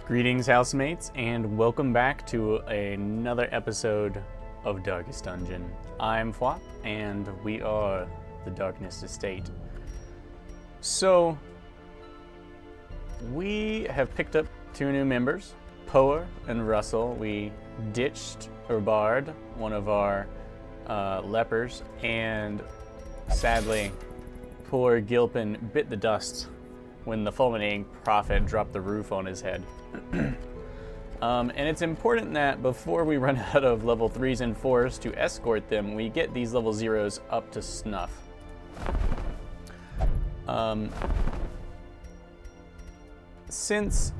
Greetings, housemates, and welcome back to another episode of Darkest Dungeon. I'm Phwop, and we are the Darkness Estate. So, we have picked up two new members, Poa and Russell. We ditched or barred one of our lepers, and sadly, poor Gilpin bit the dust when the fulminating prophet dropped the roof on his head. And it's important that before we run out of level 3s and 4s to escort them, we get these level 0s up to snuff. Since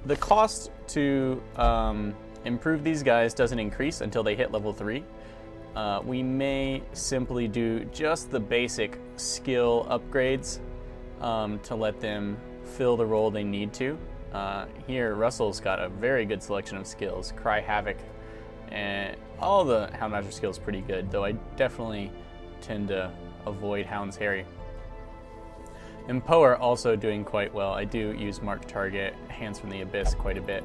the cost to improve these guys doesn't increase until they hit level 3, we may simply do just the basic skill upgrades to let them fill the role they need to. Here, Russell's got a very good selection of skills. Cry Havoc, and all the Hound Master skills pretty good, though I definitely tend to avoid Hound's Harry. And Poe are also doing quite well. I do use Mark Target, Hands from the Abyss quite a bit.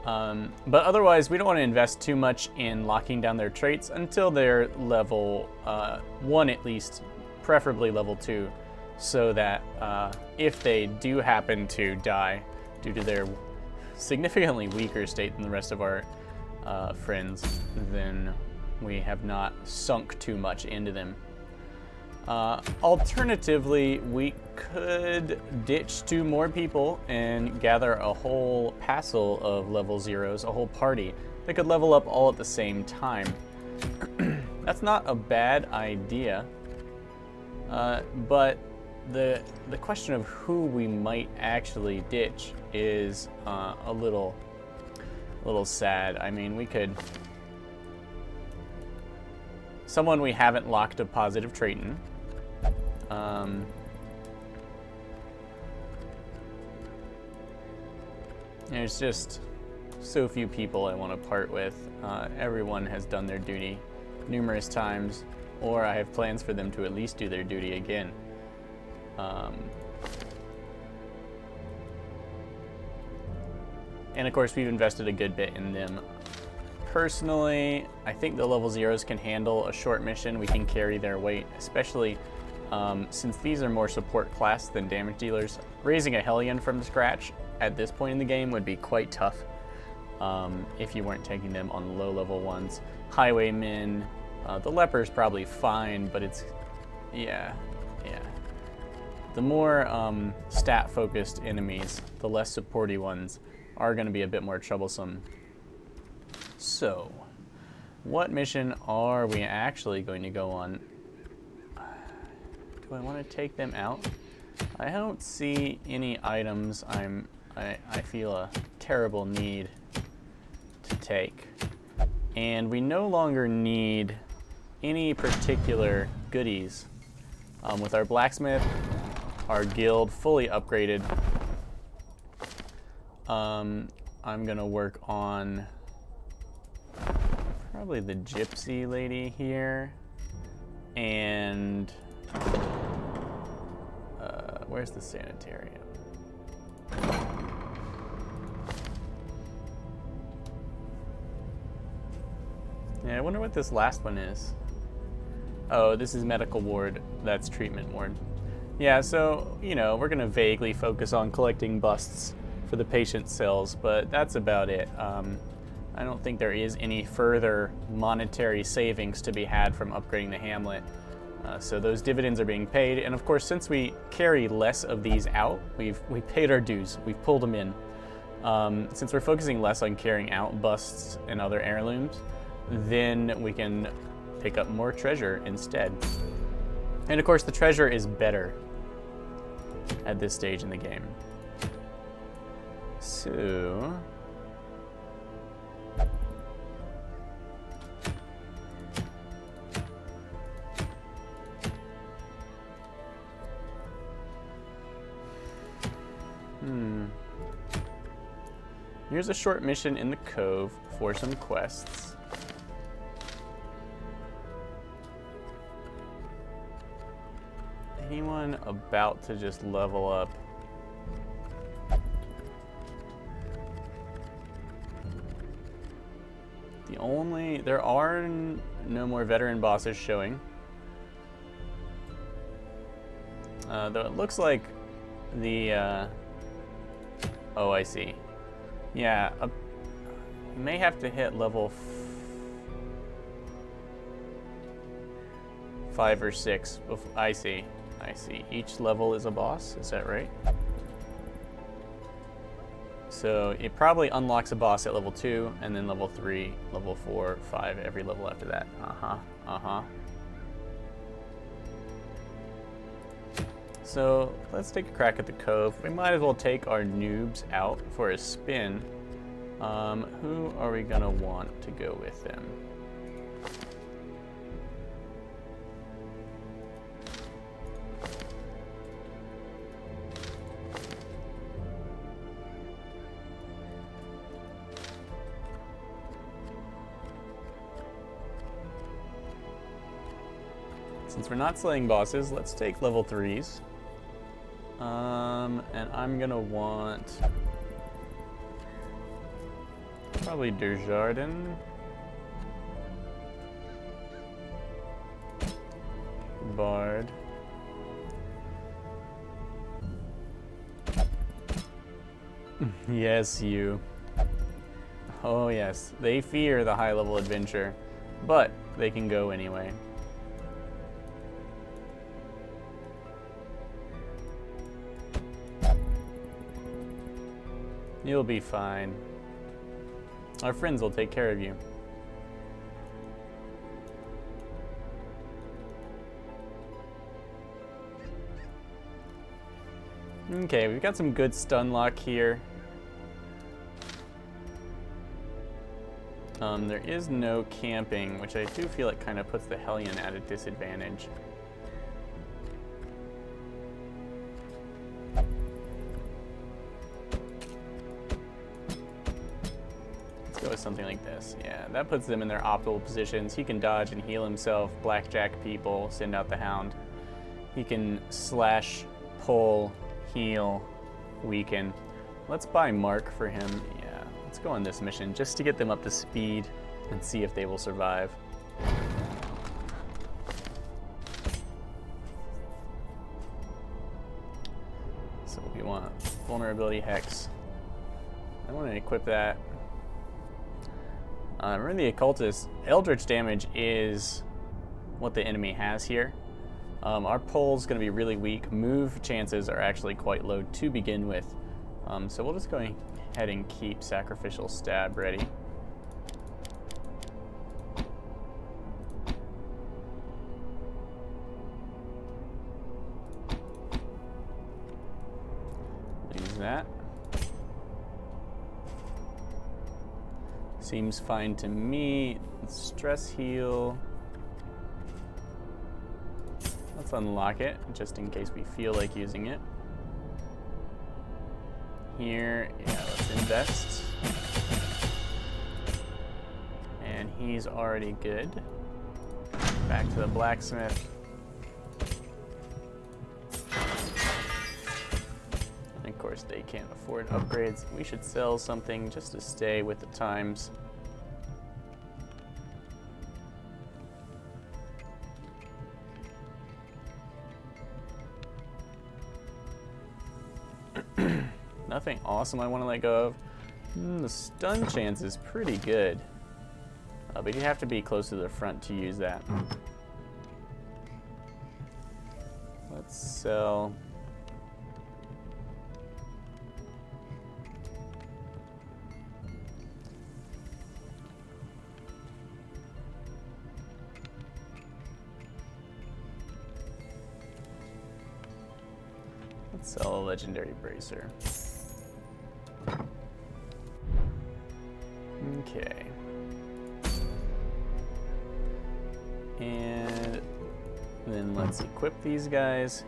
But otherwise, we don't want to invest too much in locking down their traits until they're level 1 at least, preferably level 2. So that if they do happen to die due to their significantly weaker state than the rest of our friends, then we have not sunk too much into them. Alternatively, we could ditch 2 more people and gather a whole passel of level 0s, a whole party that could level up all at the same time. That's not a bad idea, but the question of who we might actually ditch is a little sad. I mean, we could... Someone we haven't locked a positive trait in. There's just so few people I want to part with. Everyone has done their duty numerous times, or I have plans for them to at least do their duty again. And of course, we've invested a good bit in them. Personally, I think the level 0s can handle a short mission. We can carry their weight, especially since these are more support class than damage dealers. Raising a Hellion from scratch at this point in the game would be quite tough if you weren't taking them on the low level ones. Highwaymen, the Leper's probably fine, but it's, yeah. The more stat-focused enemies, the less supporty ones, are going to be a bit more troublesome. So, what mission are we actually going to go on? Do I want to take them out? I don't see any items I feel a terrible need to take. And we no longer need any particular goodies. With our blacksmith, our guild fully upgraded, I'm gonna work on probably the gypsy lady here, and where's the sanitarium? Yeah, I wonder what this last one is. Oh, this is medical ward. That's treatment ward. Yeah, so, you know, we're going to vaguely focus on collecting busts for the patient cells, but that's about it. I don't think there is any further monetary savings to be had from upgrading the hamlet. So those dividends are being paid, and of course, since we carry less of these out, we've paid our dues. We've pulled them in. Since we're focusing less on carrying out busts and other heirlooms, then we can pick up more treasure instead. And of course, the treasure is better at this stage in the game. So... Here's a short mission in the cove for some quests. Anyone about to just level up There are no more veteran bosses showing. Though it looks like the, oh, I see. Yeah, you may have to hit level 5 or 6. I see. Each level is a boss, is that right? So it probably unlocks a boss at level 2, and then level 3, level 4, 5, every level after that. So let's take a crack at the cove. We might as well take our noobs out for a spin. Who are we gonna want to go with them? Since we're not slaying bosses, let's take level 3s. And I'm gonna want probably Desjardins, Bard, yes, you. Oh yes, they fear the high-level adventure, but they can go anyway. You'll be fine. Our friends will take care of you. Okay, we've got some good stun lock here. There is no camping, which I do feel like kind of puts the Hellion at a disadvantage. Go with something like this. Yeah, that puts them in their optimal positions. He can dodge and heal himself, blackjack people, send out the hound. He can slash, pull, heal, weaken. Let's buy Mark for him. Yeah, let's go on this mission just to get them up to speed and see if they will survive. So we want vulnerability hex. I want to equip that. Remember the occultist, eldritch damage is what the enemy has here. Our pull's going to be really weak. Move chances are actually quite low to begin with. So we'll just go ahead and keep sacrificial stab ready. Use that. Seems fine to me. Stress heal. Let's unlock it, just in case we feel like using it. Here, yeah, let's invest. And he's already good. Back to the blacksmith. And of course, they can't afford upgrades. We should sell something just to stay with the times. Nothing awesome I want to let go of. The stun chance is pretty good. But you have to be close to the front to use that. Let's sell. Let's sell a legendary bracer. Okay. And then let's equip these guys.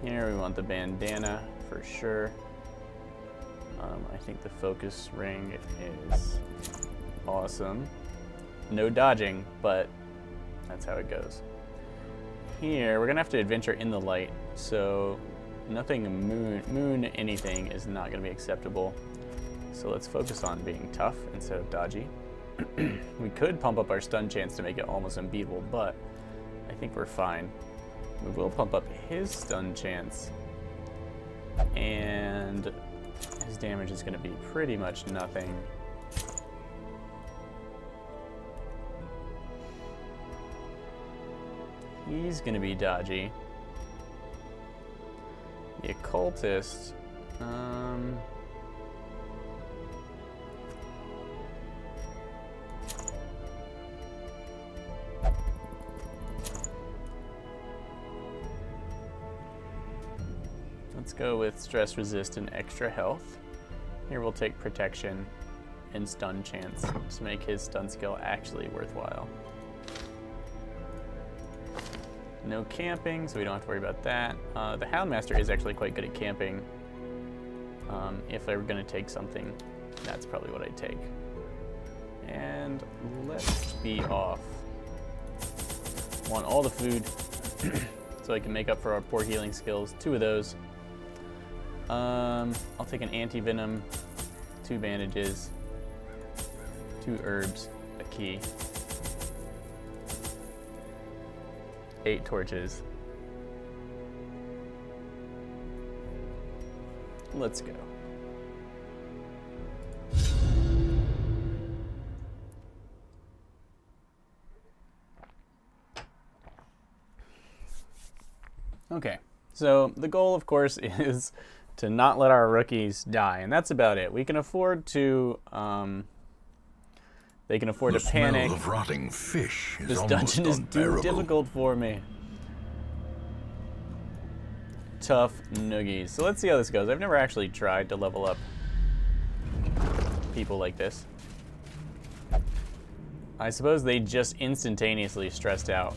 Here we want the bandana for sure. I think the focus ring is awesome. No dodging, but that's how it goes. Here, we're gonna have to adventure in the light, so nothing moon anything is not gonna be acceptable. So let's focus on being tough instead of dodgy. We could pump up our stun chance to make it almost unbeatable, but I think we're fine. We will pump up his stun chance, and his damage is going to be pretty much nothing. He's going to be dodgy. The occultist, let's go with stress resist and extra health. Here we'll take protection and stun chance to make his stun skill actually worthwhile. No camping, so we don't have to worry about that. The Houndmaster is actually quite good at camping. If I were going to take something, that's probably what I'd take. And let's be off. Want all the food so I can make up for our poor healing skills. 2 of those. I'll take an anti-venom, 2 bandages, 2 herbs, a key. 8 torches. Let's go. Okay, so the goal, of course, is to not let our rookies die, and that's about it. We can afford to, they can afford to panic. The smell of rotting fish is this almost dungeon is too unbearable. difficult for me. Tough noogies. So let's see how this goes. I've never actually tried to level up people like this. I suppose they just instantaneously stressed out,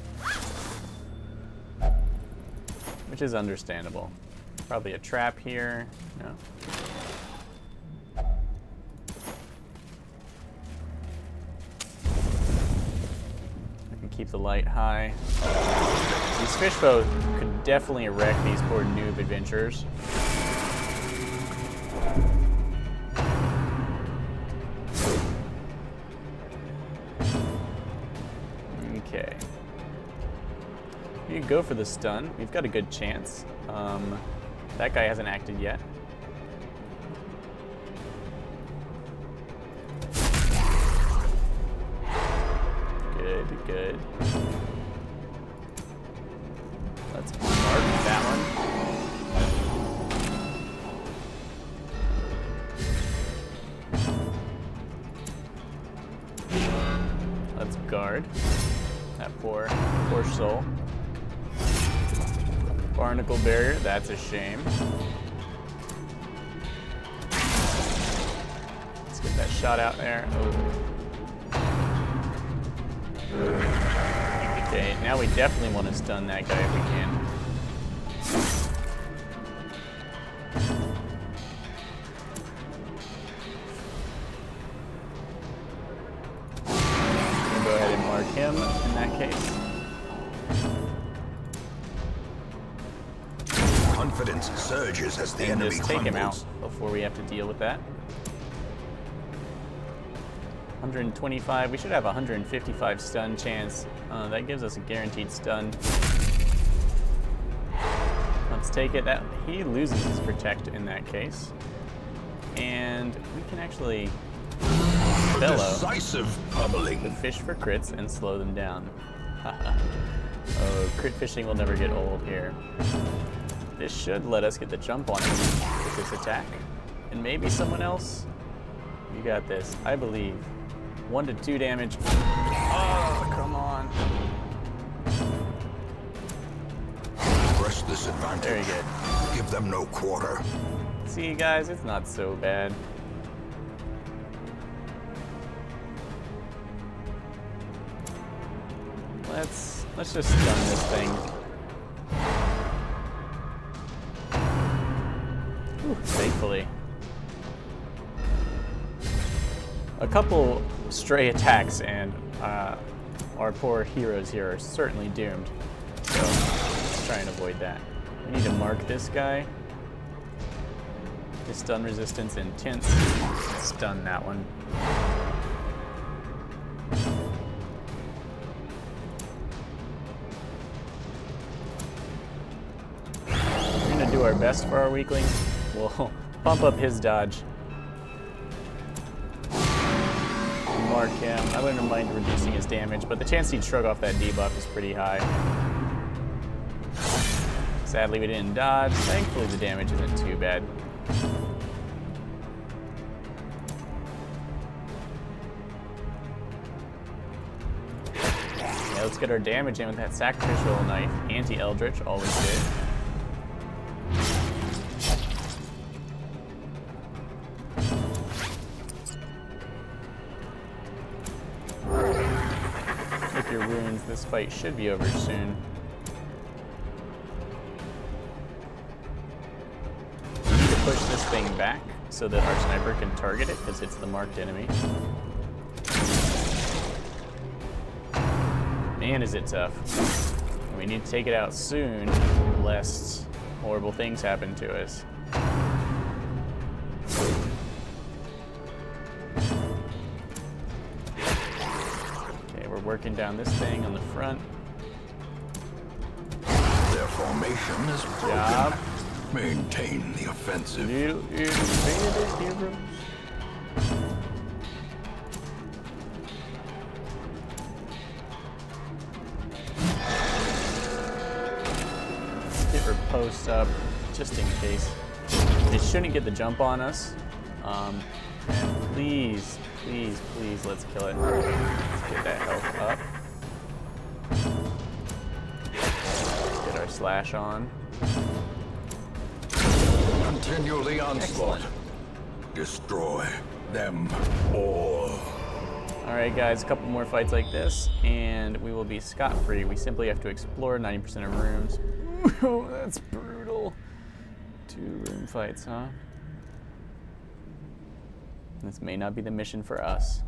which is understandable. Probably a trap here. No. I can keep the light high. These fish bows could definitely wreck these poor noob adventurers. Okay. You go for the stun. We've got a good chance. That guy hasn't acted yet. Good, good. Let's mark that one. Let's guard that poor soul. Barnacle barrier, that's a shame. Let's get that shot out there. Oh. Okay, now we definitely want to stun that guy if we can. We'll go ahead and mark him in that case. Confidence surges as the enemy just take him out crumbles. before we have to deal with that. 125. We should have 155 stun chance. That gives us a guaranteed stun. Let's take it. That he loses his protect in that case, and we can actually bellow Decisive pummeling. the fish for crits and slow them down. Oh, crit fishing will never get old here. This should let us get the jump on him with this attack. And maybe someone else? You got this, I believe. 1 to 2 damage. Oh, come on. Press this advantage. Very good. Give them no quarter. See, guys, it's not so bad. Let's just stun this thing. Ooh, thankfully. A couple stray attacks and our poor heroes here are certainly doomed. So let's try and avoid that. We need to mark this guy. His stun resistance intense. Stun that one. best for our weakling, we'll bump up his dodge. Mark him. I wouldn't mind reducing his damage, but the chance he'd shrug off that debuff is pretty high. Sadly, we didn't dodge. Thankfully, the damage isn't too bad. Yeah, let's get our damage in with that sacrificial knife. Anti-Eldritch, always good. With your runes, this fight should be over soon. We need to push this thing back so that our sniper can target it because it's the marked enemy. Man, is it tough. We need to take it out soon, lest horrible things happen to us. Okay, we're working down this thing on the front. Their formation is broken. Job. Maintain the offensive. You invaded it, heroes. Get her post up, just in case. They shouldn't get the jump on us. And please, please, please, let's kill it. Let's get that health up. Get our slash on. Continue the onslaught. Excellent. Destroy them all. Alright guys, a couple more fights like this, and we will be scot-free. We simply have to explore 90% of rooms. Oh, that's brutal. 2 room fights, huh? This may not be the mission for us.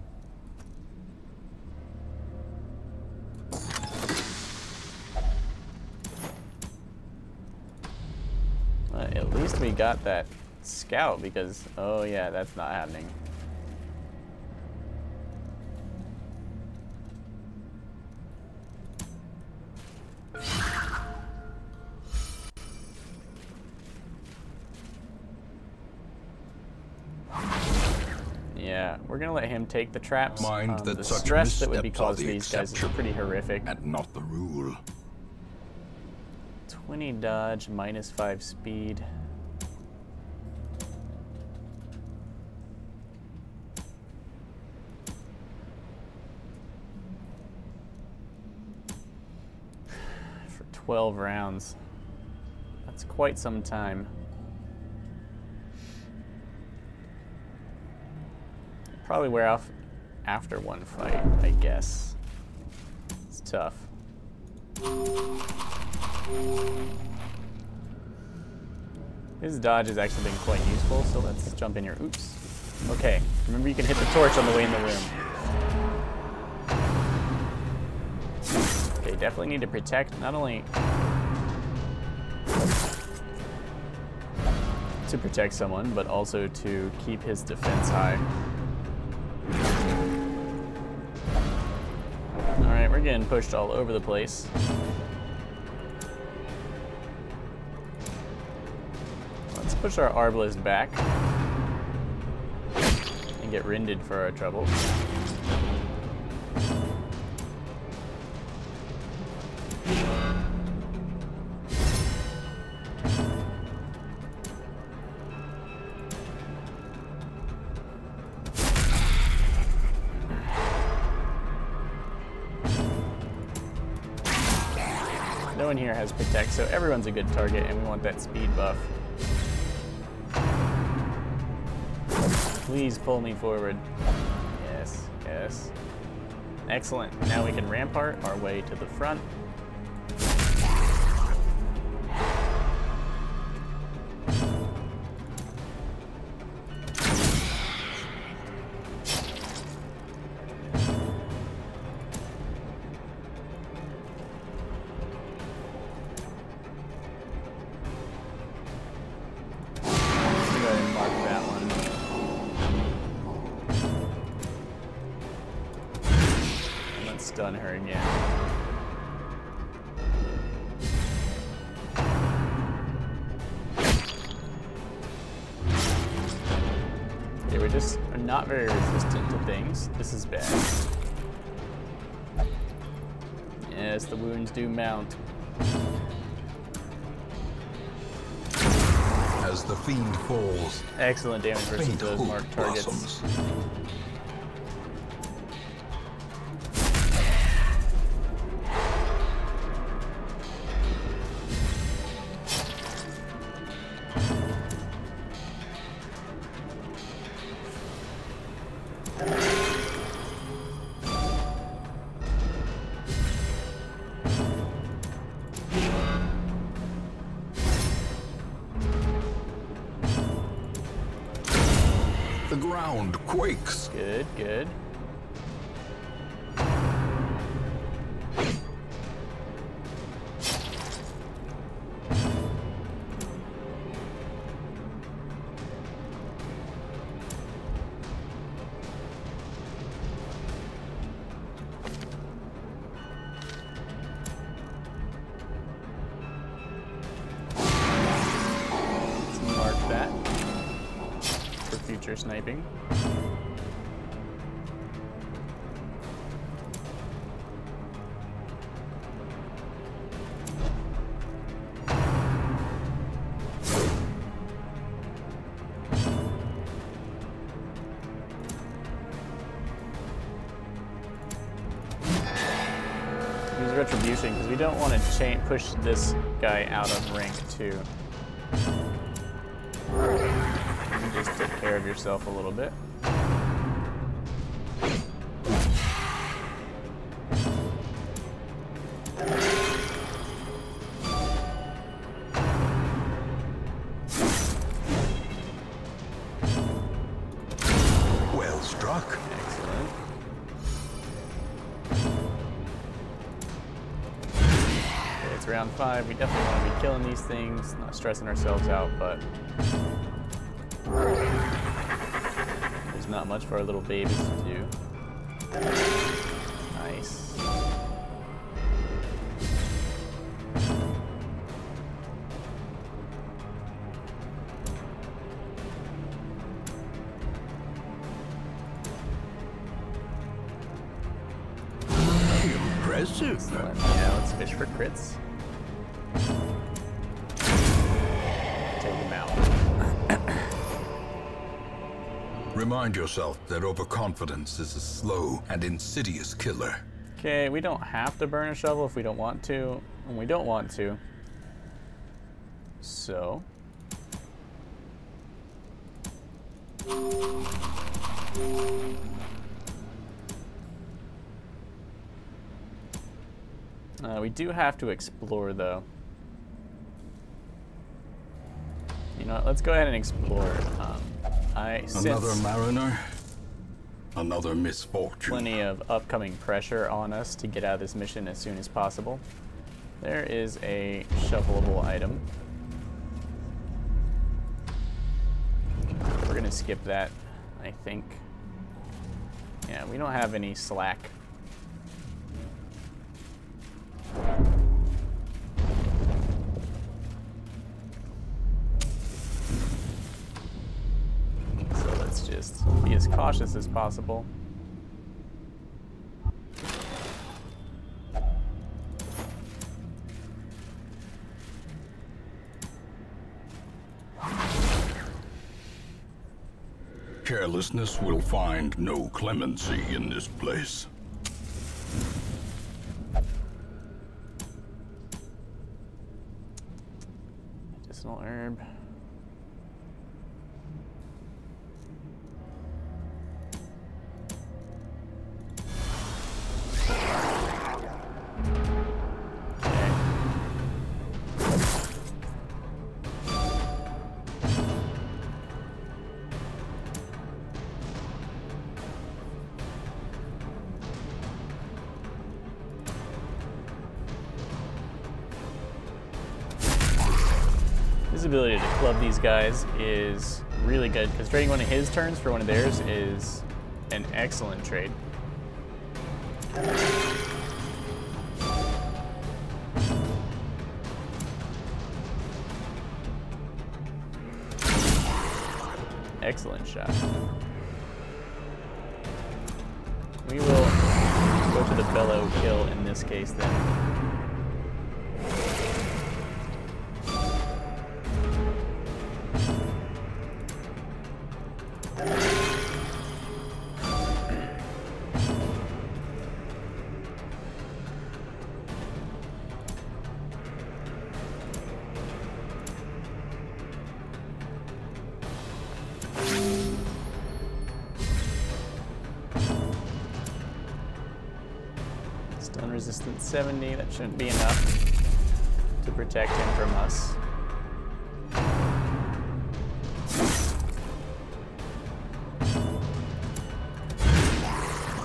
At least we got that scout because, oh yeah, that's not happening. Yeah, we're gonna let him take the traps. Mind that the such stress that would be missteps are caused to the these guys is exception pretty horrific. and not the rule. 20 dodge, -5 speed. For 12 rounds. That's quite some time. Probably wear off after one fight, I guess. It's tough. His dodge has actually been quite useful, so let's jump in here. Oops. Okay, remember you can hit the torch on the way in the room. Okay, definitely need to protect, not only to protect someone, but also to keep his defense high. Alright, we're getting pushed all over the place. Let's push our Arbalist back and get rinded for our troubles. No one here has protect, so everyone's a good target, and we want that speed buff. Please pull me forward. Yes, yes. Excellent. Now we can rampart our way to the front. Stun her again. They were just not very resistant to things. This is bad. Yes, the wounds do mount. As the fiend falls, Excellent damage versus faint those hope marked targets. blossoms. The ground quakes. Good, good. Let's mark that for future sniping. Use retribution because we don't want to push this guy out of rank too. You just take care of yourself a little bit. Well struck. Excellent. Okay, it's round 5. We definitely want to be killing these things, not stressing ourselves out, but there's not much for our little babies to do. Nice. Impressive. Excellent. Yeah, let's fish for crits. Take them out. Remind yourself that overconfidence is a slow and insidious killer. Okay, we don't have to burn a shovel if we don't want to, and we don't want to. So. We do have to explore, though. You know what, let's go ahead and explore. Another mariner, another misfortune. Plenty of upcoming pressure on us to get out of this mission as soon as possible. There is a shovelable item. We're gonna skip that, I think. Yeah, we don't have any slack. So let's just be as cautious as possible. Carelessness will find no clemency in this place. Medicinal herb. His ability to club these guys is really good, because trading one of his turns for one of theirs is an excellent trade. Excellent shot. We will go for the bellow kill in this case then. Stun resistance 70, that shouldn't be enough to protect him from us.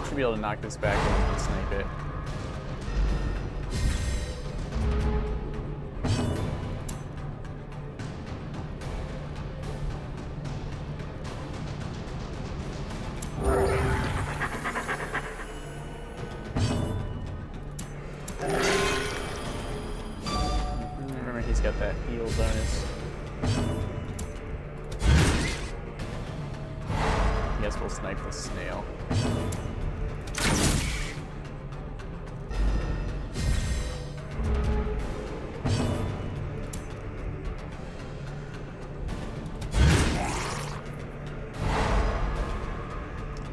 Should be able to knock this back when we can snipe it. He's got that heal bonus. I guess we'll snipe the snail.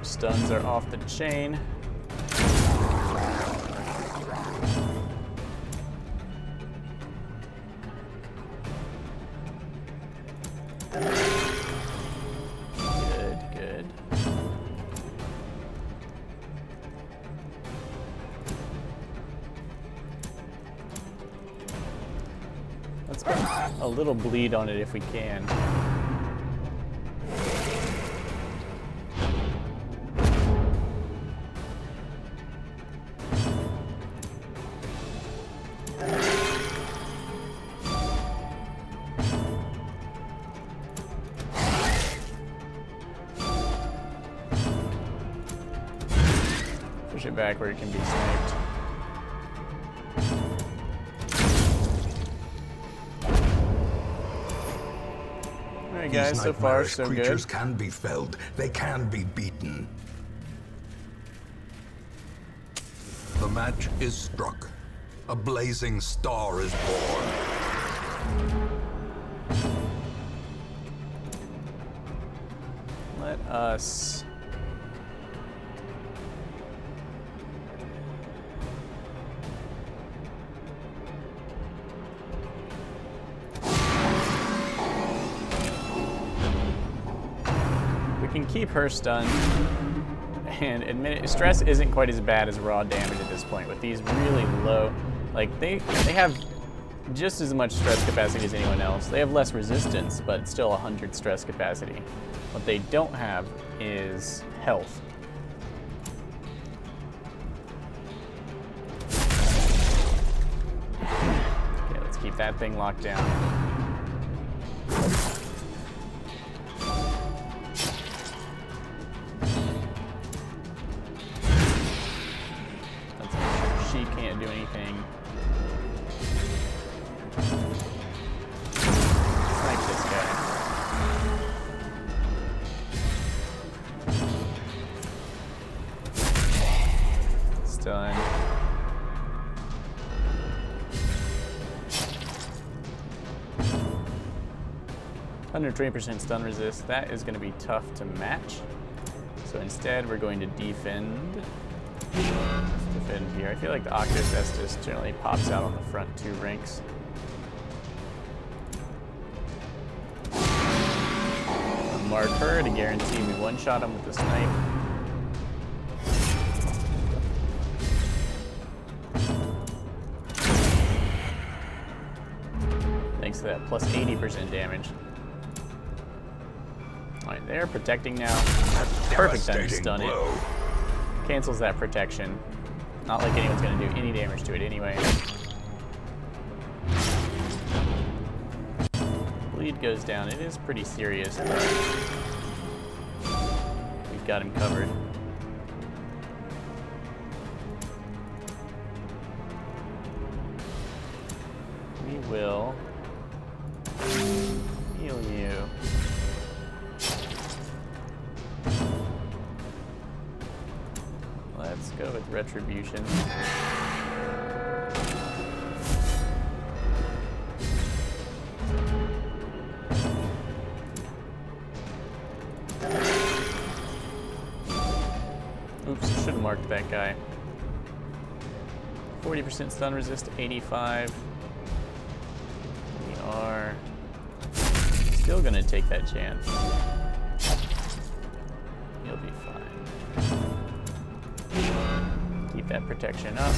Stuns are off the chain. Good. Let's put a little bleed on it if we can. Push it back where it can be sniped. Alright guys, so far so good. Creatures can be felled, they can be beaten. The match is struck. A blazing star is born. Let us can keep her stunned and admit it, stress isn't quite as bad as raw damage at this point with these really low, like they have just as much stress capacity as anyone else. They have less resistance, but still 100 stress capacity. What they don't have is health. Okay, let's keep that thing locked down. Can't do anything. Snipe this guy. Stun. 120% stun resist. That is going to be tough to match. So instead, we're going to defend. Defend here. I feel like the Octus Estus generally pops out on the front two ranks. I'll mark her to guarantee we one-shot him with the snipe. Thanks to that plus 80% damage. Alright, they're protecting now. That's perfect time to stun it. Cancels that protection. Not like anyone's going to do any damage to it anyway. Bleed goes down. It is pretty serious, but we've got him covered. We will heal you. go with retribution. Oops, should have marked that guy. 40% stun resist, 85. We are still gonna take that chance. You'll be fine. Keep that protection up.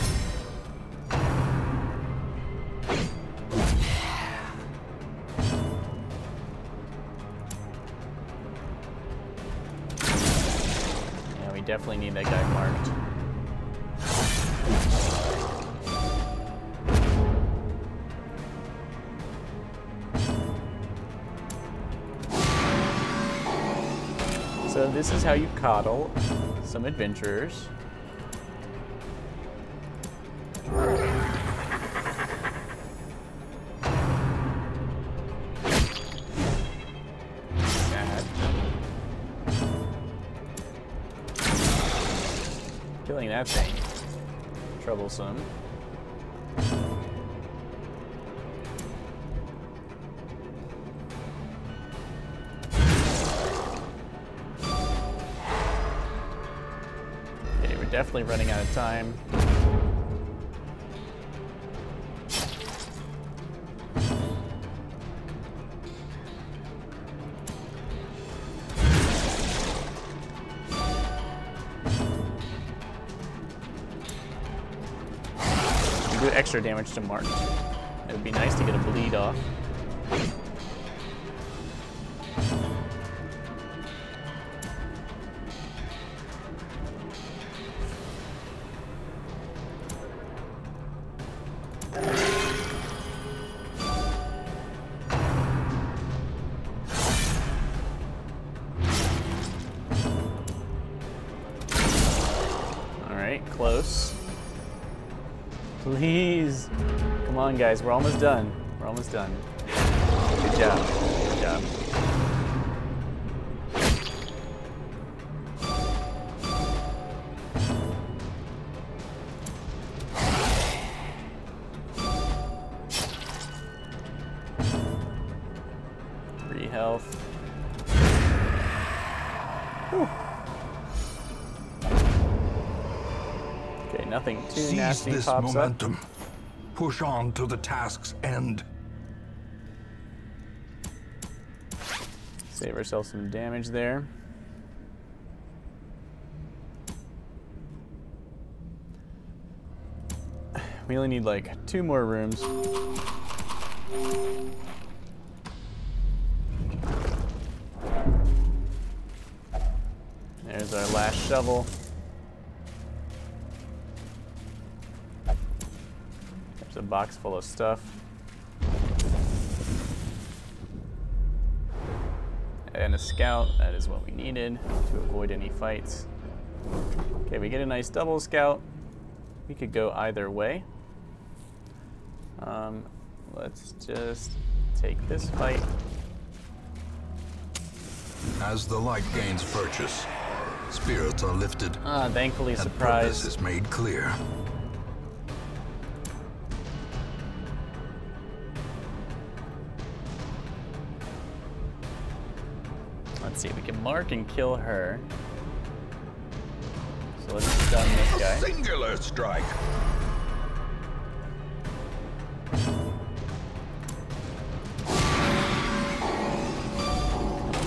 Yeah, we definitely need that guy marked. So this is how you coddle some adventurers. Sad. Killing that thing. Troublesome. Definitely running out of time. Do extra damage to Mark. It would be nice to get a bleed off. Close. Please. Come on, guys. We're almost done. We're almost done. Good job. Good job. Free health. Whew. Nothing too nasty this pops momentum. up. Push on to the task's end. Save ourselves some damage there. We only need like 2 more rooms. There's our last shovel. A box full of stuff. And a scout, that is what we needed to avoid any fights. Okay, we get a nice double scout. We could go either way. Let's just take this fight. As the light gains purchase, spirits are lifted. Thankfully, and surprise. Purpose is made clear. Let's see, we can mark and kill her. So let's stun this guy. Singular strike.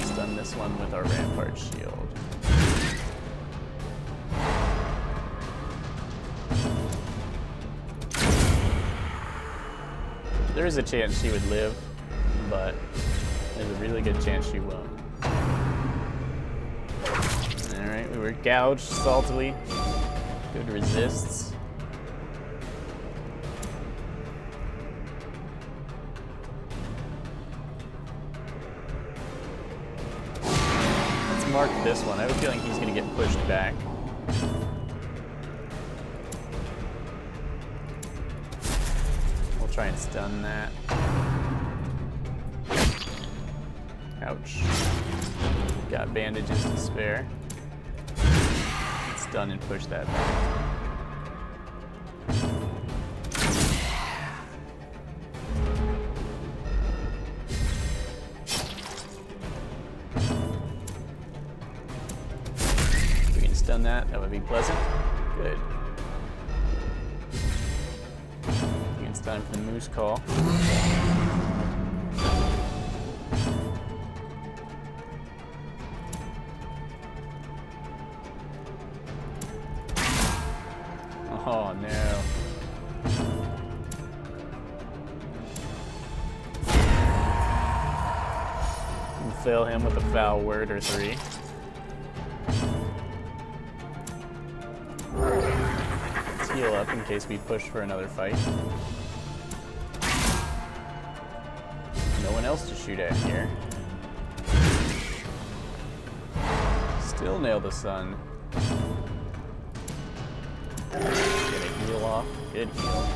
Stun this one with our rampart shield. There is a chance she would live, but there's a really good chance she won't. Alright, we were gouged saltily. Good resists. Let's mark this one. I have a feeling he's going to get pushed back. We'll try and stun that. Ouch. Got bandages to spare. Let's stun and push that back. If we can stun that, that would be pleasant. Good. You can stun for the moose call. Oh no. We'll fail him with a foul word or 3. Let's heal up in case we push for another fight. No one else to shoot at here. Still nail the sun. Get a heal off. Good heal.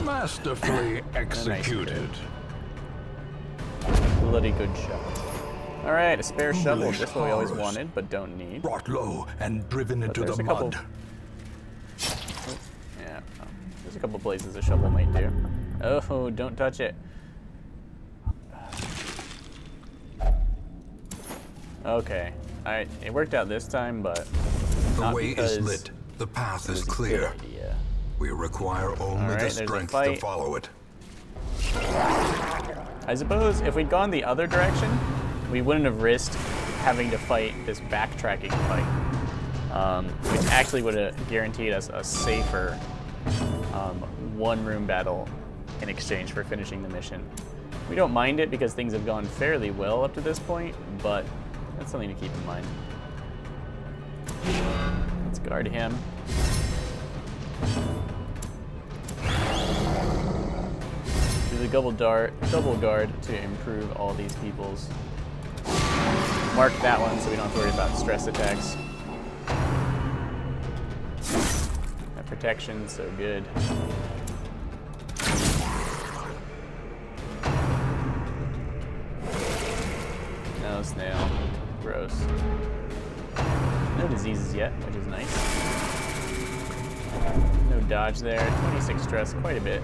Masterfully executed. Bloody good shot. Alright, a spare shovel. Just what we always wanted, but don't need. Brought low and driven into the mud. Yeah, there's a couple places a shovel might do. Oh, don't touch it. Okay, it worked out this time, but the way is lit. The path is clear. We require only the strength to follow it. I suppose if we'd gone the other direction, we wouldn't have risked having to fight this backtracking fight, which actually would have guaranteed us a safer one-room battle in exchange for finishing the mission. We don't mind it because things have gone fairly well up to this point, but that's something to keep in mind. Let's guard him. Do the double guard to improve all these people's. Mark that one so we don't have to worry about stress attacks. That protection, so good. No snail. Gross. No diseases yet, which is nice. No dodge there. 26 stress, quite a bit.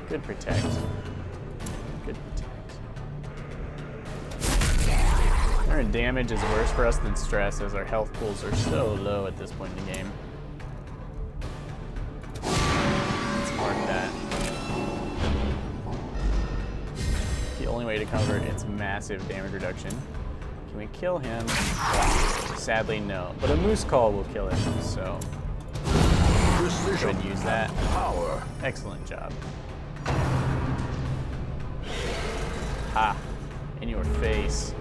Good protect. Good protect. Our damage is worse for us than stress as our health pools are so low at this point in the game. Let's mark that. The only way to cover its massive damage reduction. Can we kill him? Sadly, no. But a moose call will kill him, so go ahead and use that. Power. Excellent job. Ha! In your face.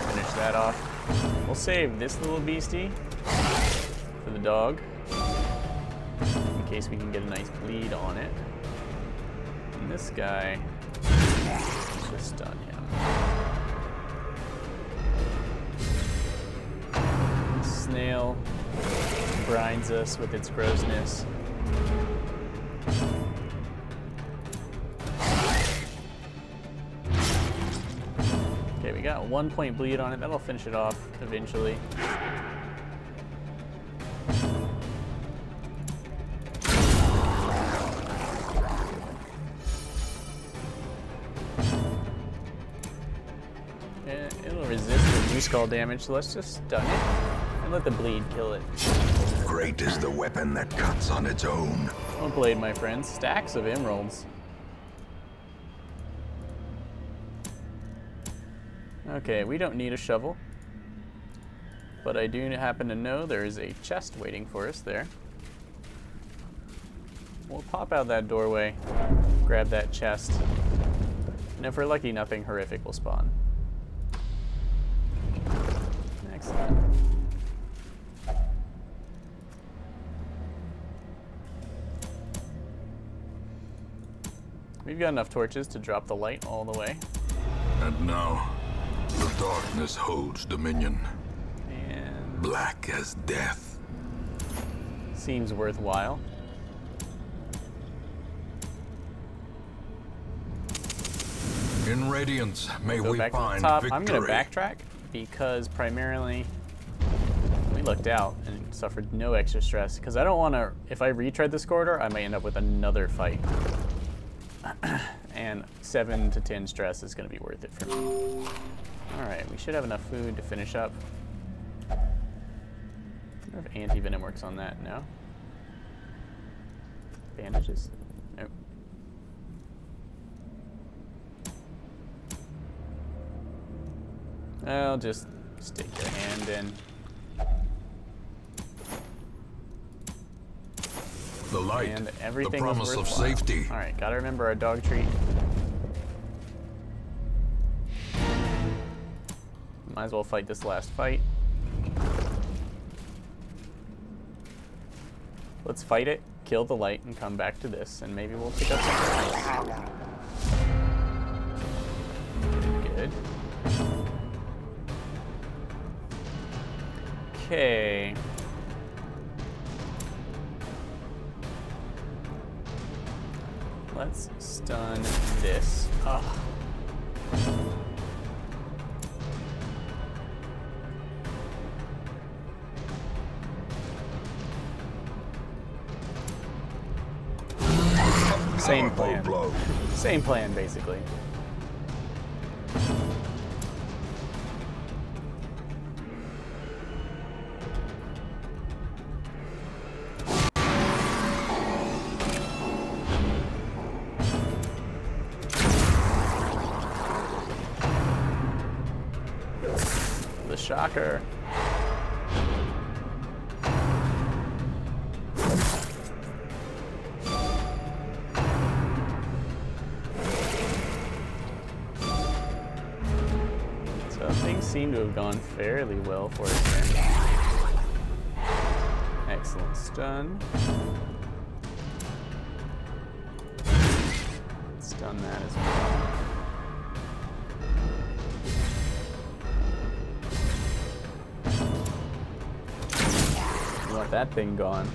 Finish that off. We'll save this little beastie for the dog in case we can get a nice bleed on it. And this guy, let's just stun him. The snail grinds us with its grossness. Okay, we got 1 point bleed on it. That'll finish it off eventually. It'll resist the moose call damage, so let's just stun it and let the bleed kill it. Great is the weapon that cuts on its own. Well played, my friends. Stacks of emeralds. Okay, we don't need a shovel, but I do happen to know there is a chest waiting for us there. We'll pop out that doorway, grab that chest, and if we're lucky, nothing horrific will spawn. Excellent. We've got enough torches to drop the light all the way. And now, the darkness holds dominion. And black as death. Seems worthwhile. In Radiance, may we back find to the top. victory. I'm going to backtrack because primarily we looked out and suffered no extra stress. Because I don't want to, if I retread this corridor, I might end up with another fight. And 7 to 10 stress is going to be worth it for me. Alright, we should have enough food to finish up. I wonder if anti-venom works on that. No? Bandages? Nope. I'll just stick your hand in. The light, and everything the promise was of worthwhile. safety. All right, gotta remember our dog treat. Might as well fight this last fight. Let's fight it, kill the light, and come back to this, and maybe we'll pick up something else. Good. Okay. Let's stun this. Ugh. Same plan. Same plan, basically. The shocker. So things seem to have gone fairly well for us there. Excellent stun. Stun that as well. You want that thing gone.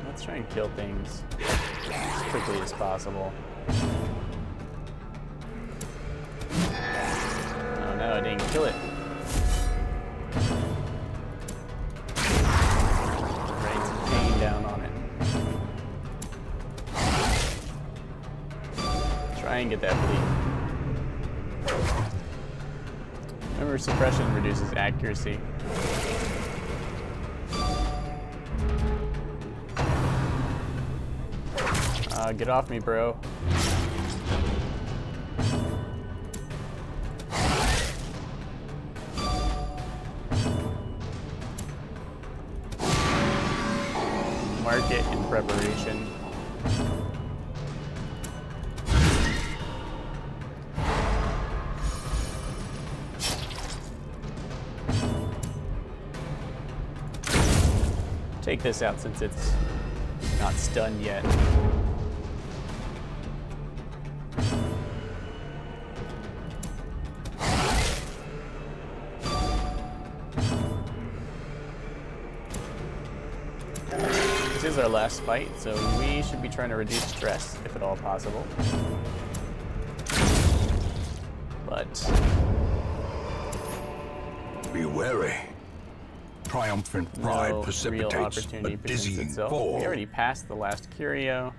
Let's try and kill things as quickly as possible. Oh no, I didn't kill it. Rain some pain down on it. Try and get that bleed. Remember, suppression reduces accuracy. Get off me, bro. Mark it in preparation. Take this out since it's not stunned yet. This is our last fight, so we should be trying to reduce stress, if at all possible. But be wary. Triumphant pride no precipitates real opportunity a presents dizzying itself. fall. We already passed the last curio,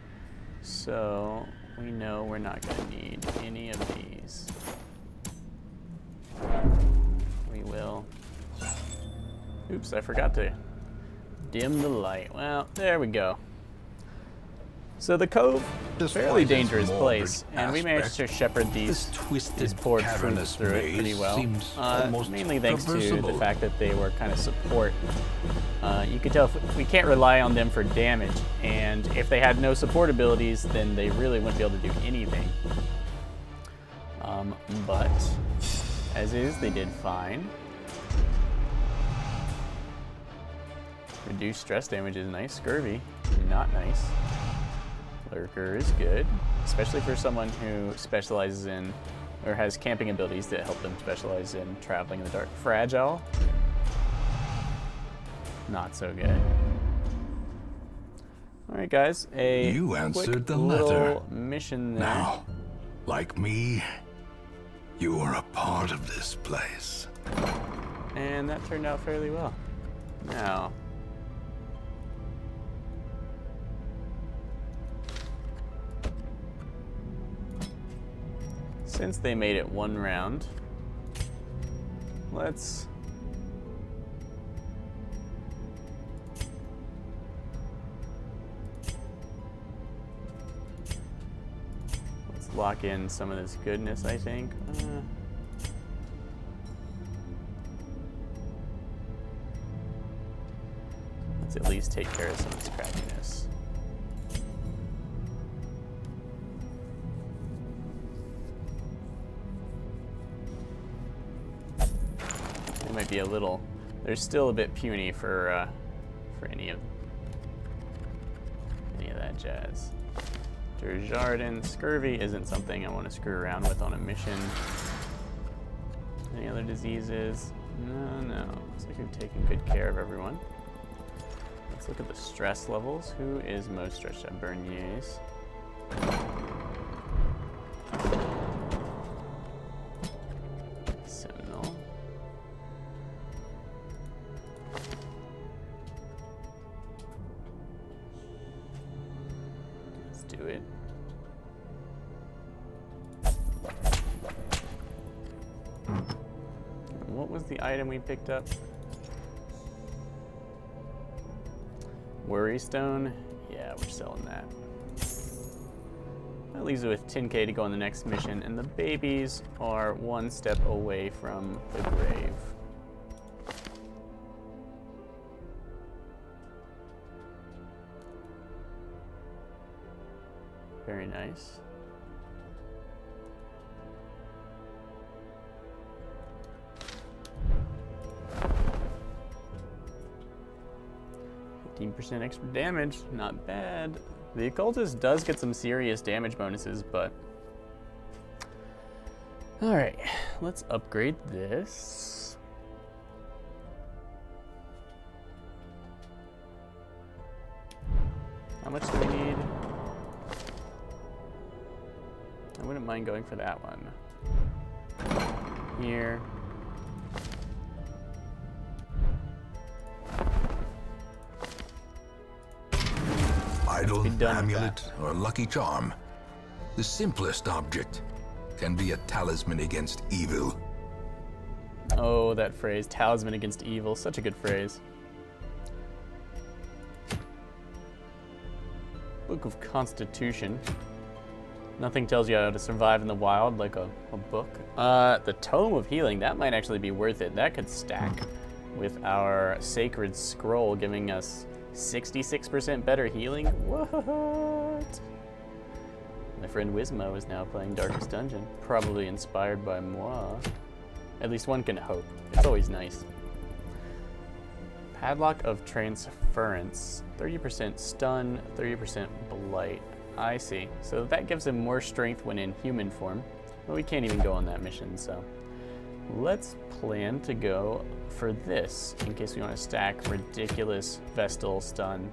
so we know we're not going to need any of these. We will. Oops, I forgot to dim the light. Well, there we go. So the cove, fairly dangerous place, and we managed to shepherd these poor troops through it pretty well. Mainly thanks to the fact that they were kind of support. You could tell we can't rely on them for damage, and if they had no support abilities, then they really wouldn't be able to do anything. But as is, they did fine. Reduced stress damage is nice. Scurvy, not nice. Lurker is good, especially for someone who specializes in, or has camping abilities that help them specialize in traveling in the dark. Fragile, not so good. All right, guys, you answered the letter. Mission there. Now, like me, you are a part of this place. And that turned out fairly well. Now, since they made it one round, let's lock in some of this goodness, I think. Let's at least take care of some of this crappiness. It might be a little, they're still a bit puny for any of that jazz. Jardin. Scurvy isn't something I want to screw around with on a mission. Any other diseases? No. Looks like we've taken good care of everyone. Let's look at the stress levels. Who is most stretched out? Bernier's. Seminole. Let's do it. What was the item we picked up? Worrystone? Yeah, we're selling that. That leaves it with 10K to go on the next mission, and the babies are one step away from the grave. Very nice. %, extra damage, not bad. The occultist does get some serious damage bonuses, but all right, let's upgrade this. How much do we need? I wouldn't mind going for that one. Here. Idol, amulet, or lucky charm. The simplest object can be a talisman against evil. Oh, that phrase, talisman against evil, such a good phrase. Book of Constitution. Nothing tells you how to survive in the wild like a book. The Tome of Healing, that might actually be worth it. That could stack with our Sacred Scroll, giving us 66% better healing? What? My friend Wismo is now playing Darkest Dungeon, probably inspired by moi. At least one can hope. It's always nice. Padlock of Transference, 30% stun, 30% blight. I see. So that gives him more strength when in human form. But we can't even go on that mission, so let's plan to go for this in case we want to stack ridiculous Vestal stun.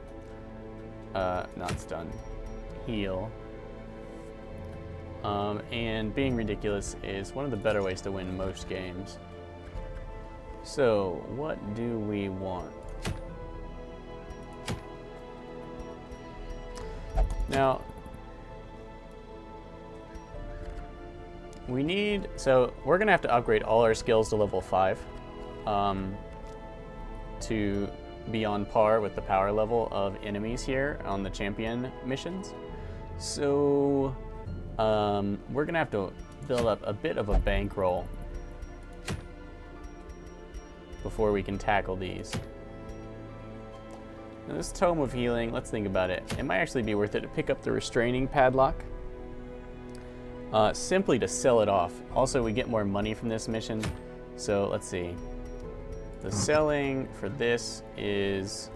Not stun. Heal. And being ridiculous is one of the better ways to win most games. So, what do we want? Now, we need, so we're gonna have to upgrade all our skills to level 5 to be on par with the power level of enemies here on the champion missions. So we're gonna have to build up a bit of a bankroll before we can tackle these. Now this Tome of Healing, let's think about it. It might actually be worth it to pick up the Restraining Padlock. simply to sell it off. Also, we get more money from this mission. So let's see. The selling for this is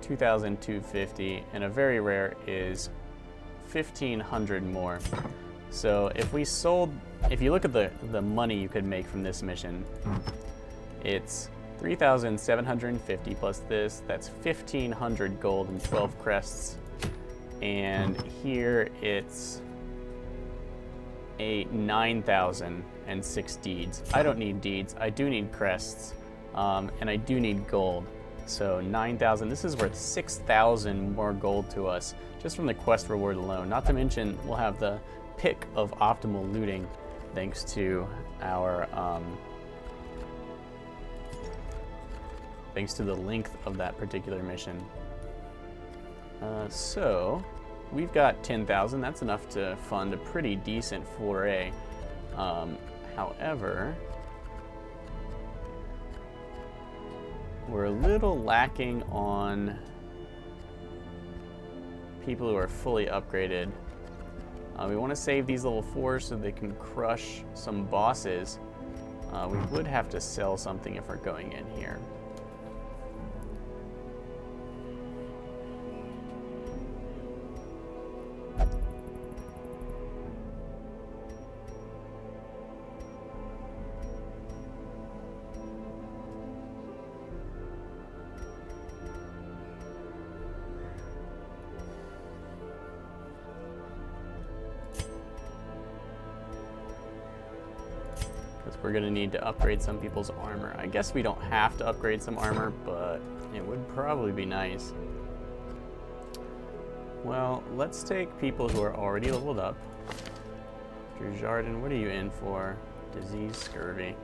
2,250, and a very rare is 1,500 more. So if we sold, if you look at the money you could make from this mission, it's 3,750 plus this, that's 1,500 gold and 12 crests. And here it's a 9,006 deeds. I don't need deeds, I do need crests, and I do need gold. So 9,000, this is worth 6,000 more gold to us, just from the quest reward alone. Not to mention, we'll have the pick of optimal looting, thanks to our, thanks to the length of that particular mission. So, we've got 10,000, that's enough to fund a pretty decent foray. However, we're a little lacking on people who are fully upgraded. We want to save these level 4s so they can crush some bosses. We would have to sell something if we're going in here. We're gonna need to upgrade some people's armor. I guess we don't have to upgrade some armor, but it would probably be nice. Well, let's take people who are already leveled up. Jardin, what are you in for? Disease, scurvy.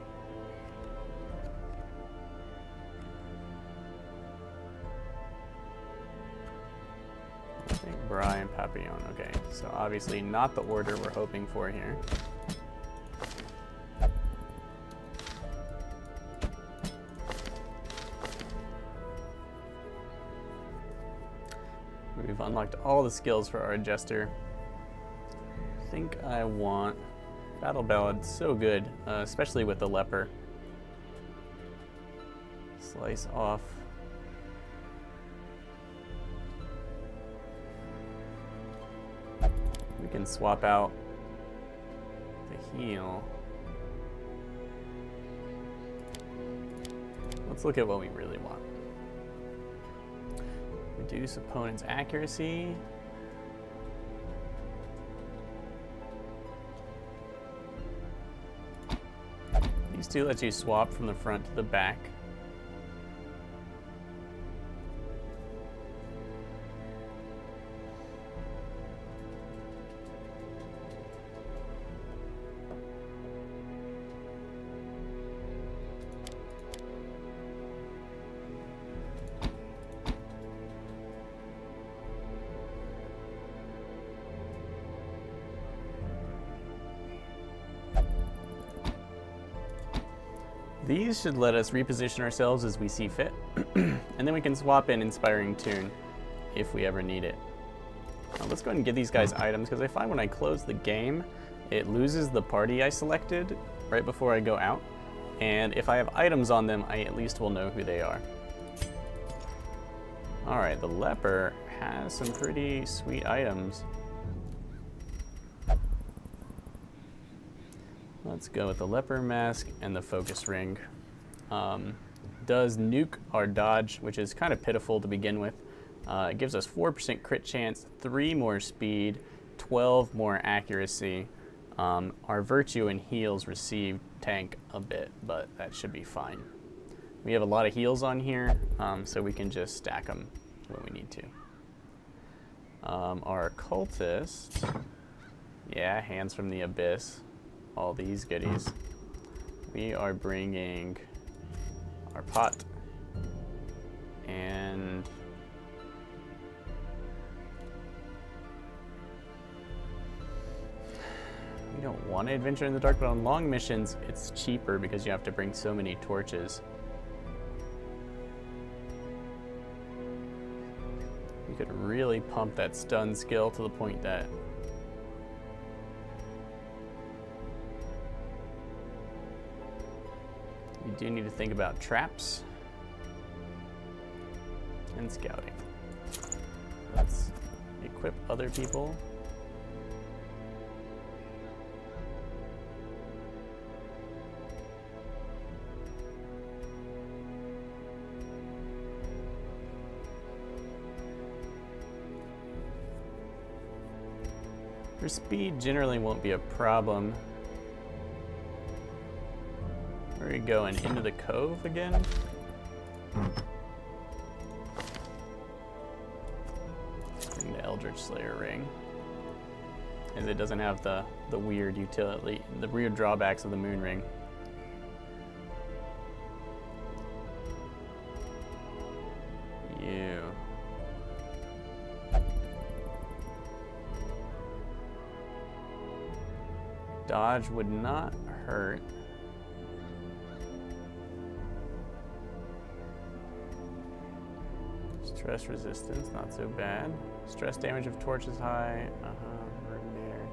I think Brian Papillon, okay. So obviously not the order we're hoping for here. We've unlocked all the skills for our Jester. I think I want Battle Ballad, so good, especially with the leper. Slice off. We can swap out the heal. Let's look at what we really want. Reduce opponent's accuracy. These two let you swap from the front to the back. These should let us reposition ourselves as we see fit, and then we can swap in Inspiring Tune if we ever need it. Now let's go ahead and give these guys items, because I find when I close the game, it loses the party I selected right before I go out, and if I have items on them, I at least will know who they are. Alright, the leper has some pretty sweet items. Let's go with the leper mask and the focus ring. Does nuke our dodge, which is kind of pitiful to begin with. It gives us 4% crit chance, 3 more speed, 12 more accuracy. Our virtue and heals received tank a bit, but that should be fine. We have a lot of heals on here, so we can just stack them when we need to. Our cultist, yeah, hands from the abyss. All these goodies. We are bringing our pot and we don't want to adventure in the dark, but on long missions it's cheaper because you have to bring so many torches. You could really pump that stun skill to the point that do need to think about traps and scouting. Let's equip other people. For speed, generally won't be a problem. Where are we going? Into the cove again? Bring the Eldritch Slayer ring, as it doesn't have the weird utility, the weird drawbacks of the moon ring. You. Dodge would not hurt. Stress resistance, not so bad. Stress damage of torch is high. We're there.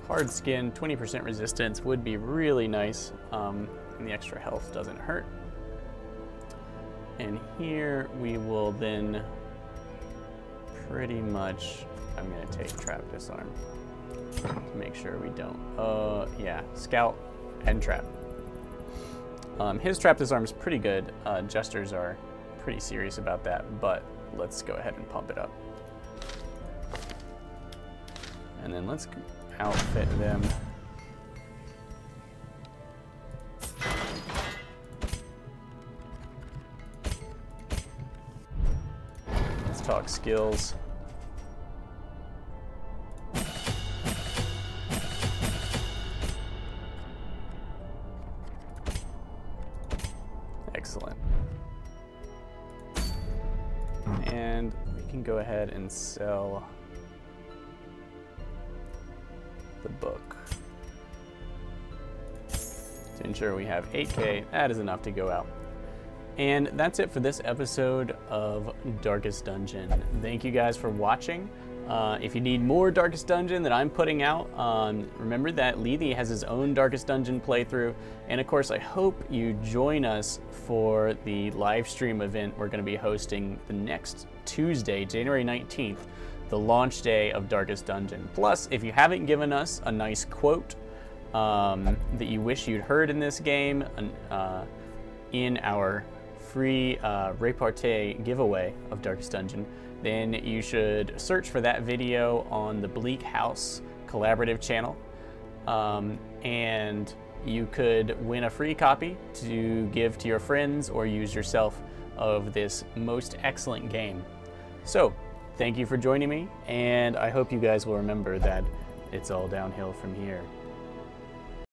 Hard skin, 20% resistance would be really nice, and the extra health doesn't hurt. And here we will then pretty much, I'm gonna take trap disarm to make sure we don't, yeah, scout and trap. His trap disarm is pretty good. Jesters are pretty serious about that, but let's go ahead and pump it up. And then let's outfit them. Let's talk skills. Excellent. And we can go ahead and sell the book to ensure we have 8K. That is enough to go out. And that's it for this episode of Darkest Dungeon. Thank you guys for watching. If you need more Darkest Dungeon that I'm putting out, remember that Lethe has his own Darkest Dungeon playthrough. And of course, I hope you join us for the live stream event we're going to be hosting the next Tuesday, January 19th, the launch day of Darkest Dungeon. Plus, if you haven't given us a nice quote that you wish you'd heard in this game in our free repartee giveaway of Darkest Dungeon, then you should search for that video on the BleakHaus collaborative channel, and you could win a free copy to give to your friends or use yourself of this most excellent game. So, thank you for joining me, and I hope you guys will remember that it's all downhill from here.